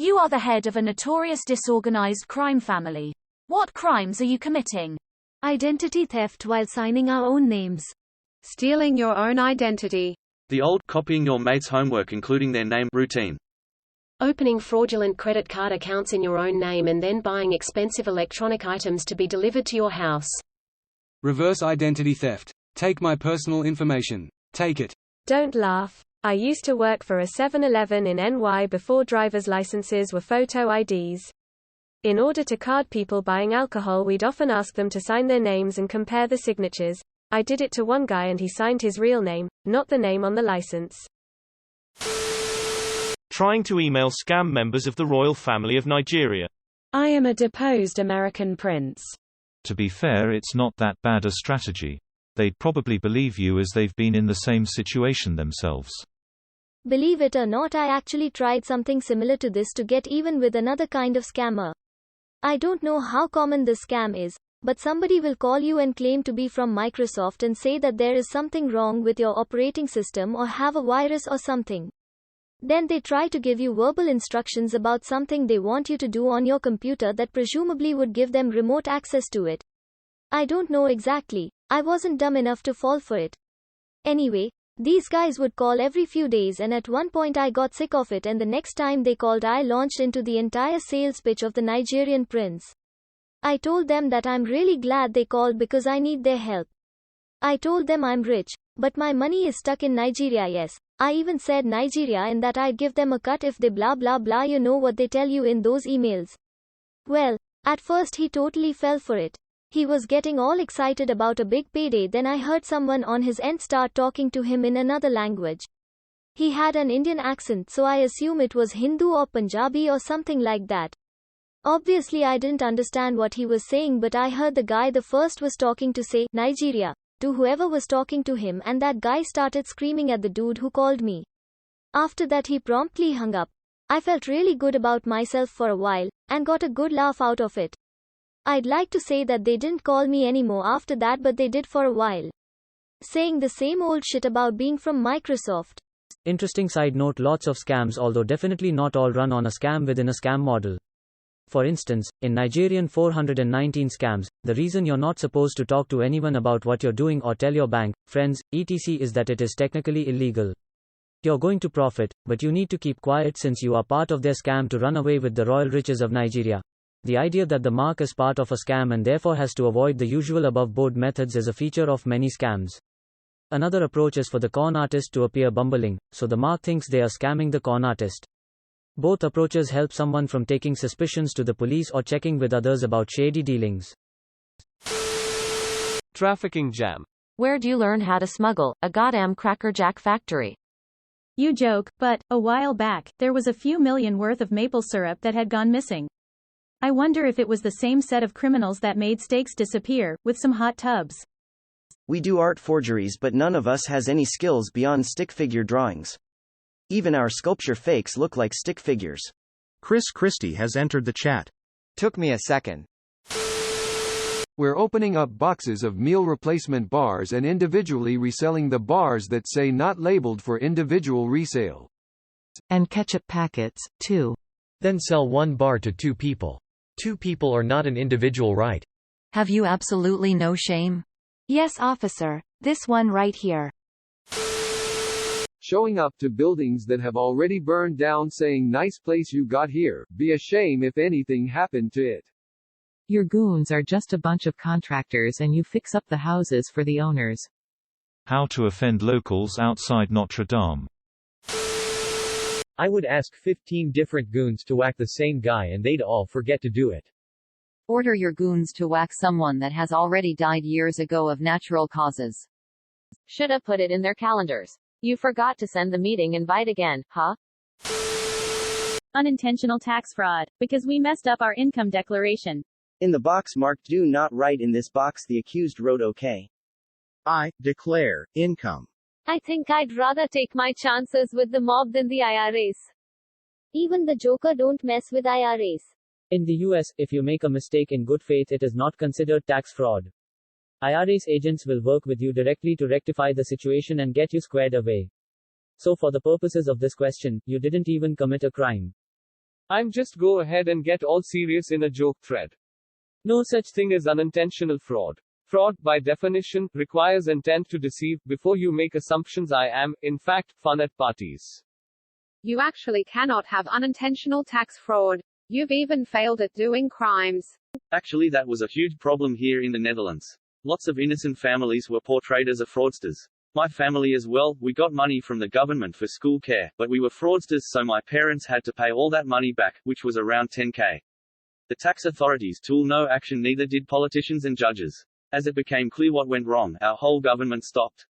You are the head of a notorious disorganized crime family. What crimes are you committing? Identity theft while signing our own names. Stealing your own identity. The old copying your mate's homework including their name routine. Opening fraudulent credit card accounts in your own name and then buying expensive electronic items to be delivered to your house. Reverse identity theft. Take my personal information. Take it. Don't laugh. I used to work for a 7-Eleven in NY before driver's licenses were photo IDs. In order to card people buying alcohol, we'd often ask them to sign their names and compare the signatures. I did it to one guy and he signed his real name, not the name on the license. Trying to email scam members of the royal family of Nigeria. I am a deposed American prince. To be fair, it's not that bad a strategy. They'd probably believe you as they've been in the same situation themselves. Believe it or not, I actually tried something similar to this to get even with another kind of scammer. I don't know how common this scam is, but somebody will call you and claim to be from Microsoft and say that there is something wrong with your operating system or have a virus or something. Then they try to give you verbal instructions about something they want you to do on your computer that presumably would give them remote access to it. I don't know exactly. I wasn't dumb enough to fall for it. Anyway, these guys would call every few days and at one point I got sick of it, and the next time they called I launched into the entire sales pitch of the Nigerian prince. I told them that I'm really glad they called because I need their help. I told them I'm rich, but my money is stuck in Nigeria. Yes, I even said Nigeria and that I'd give them a cut if they blah blah blah, you know what they tell you in those emails. Well, at first he totally fell for it. He was getting all excited about a big payday, then I heard someone on his end start talking to him in another language. He had an Indian accent, so I assume it was Hindu or Punjabi or something like that. Obviously I didn't understand what he was saying, but I heard the guy the first was talking to say Nigeria to whoever was talking to him, and that guy started screaming at the dude who called me. After that he promptly hung up. I felt really good about myself for a while, and got a good laugh out of it. I'd like to say that they didn't call me anymore after that, but they did for a while. Saying the same old shit about being from Microsoft. Interesting side note: lots of scams, although definitely not all, run on a scam within a scam model. For instance, in Nigerian 419 scams, the reason you're not supposed to talk to anyone about what you're doing or tell your bank, friends, etc. is that it is technically illegal. You're going to profit, but you need to keep quiet since you are part of their scam to run away with the royal riches of Nigeria. The idea that the mark is part of a scam and therefore has to avoid the usual above board methods is a feature of many scams. Another approach is for the con artist to appear bumbling, so the mark thinks they are scamming the con artist. Both approaches help someone from taking suspicions to the police or checking with others about shady dealings. Trafficking jam. Where'd you learn how to smuggle a goddamn crackerjack factory? You joke, but, a while back, there was a few million worth of maple syrup that had gone missing. I wonder if it was the same set of criminals that made steaks disappear, with some hot tubs. We do art forgeries, but none of us has any skills beyond stick figure drawings. Even our sculpture fakes look like stick figures. Chris Christie has entered the chat. Took me a second. We're opening up boxes of meal replacement bars and individually reselling the bars that say not labeled for individual resale. And ketchup packets, too. Then sell one bar to 2 people. 2 people are not an individual right. Have you absolutely no shame? Yes, officer. This one right here. Showing up to buildings that have already burned down saying nice place you got here, be a shame if anything happened to it. Your goons are just a bunch of contractors and you fix up the houses for the owners. How to offend locals outside Notre Dame. I would ask 15 different goons to whack the same guy and they'd all forget to do it. Order your goons to whack someone that has already died years ago of natural causes. Shoulda put it in their calendars. You forgot to send the meeting invite again, huh? Unintentional tax fraud, because we messed up our income declaration. In the box marked "Do not write in this box," the accused wrote "Okay. I declare income. I think I'd rather take my chances with the mob than the IRAs. Even the Joker don't mess with IRAs. In the US, if you make a mistake in good faith, it is not considered tax fraud. IRS agents will work with you directly to rectify the situation and get you squared away. So for the purposes of this question, you didn't even commit a crime. I'm just go ahead and get all serious in a joke thread. No such thing as unintentional fraud. Fraud, by definition, requires intent to deceive. Before you make assumptions, I am, in fact, fun at parties. You actually cannot have unintentional tax fraud. You've even failed at doing crimes. Actually, that was a huge problem here in the Netherlands. Lots of innocent families were portrayed as fraudsters. My family as well, we got money from the government for school care, but we were fraudsters, so my parents had to pay all that money back, which was around 10k. The tax authorities took no action, neither did politicians and judges. As it became clear what went wrong, our whole government stopped.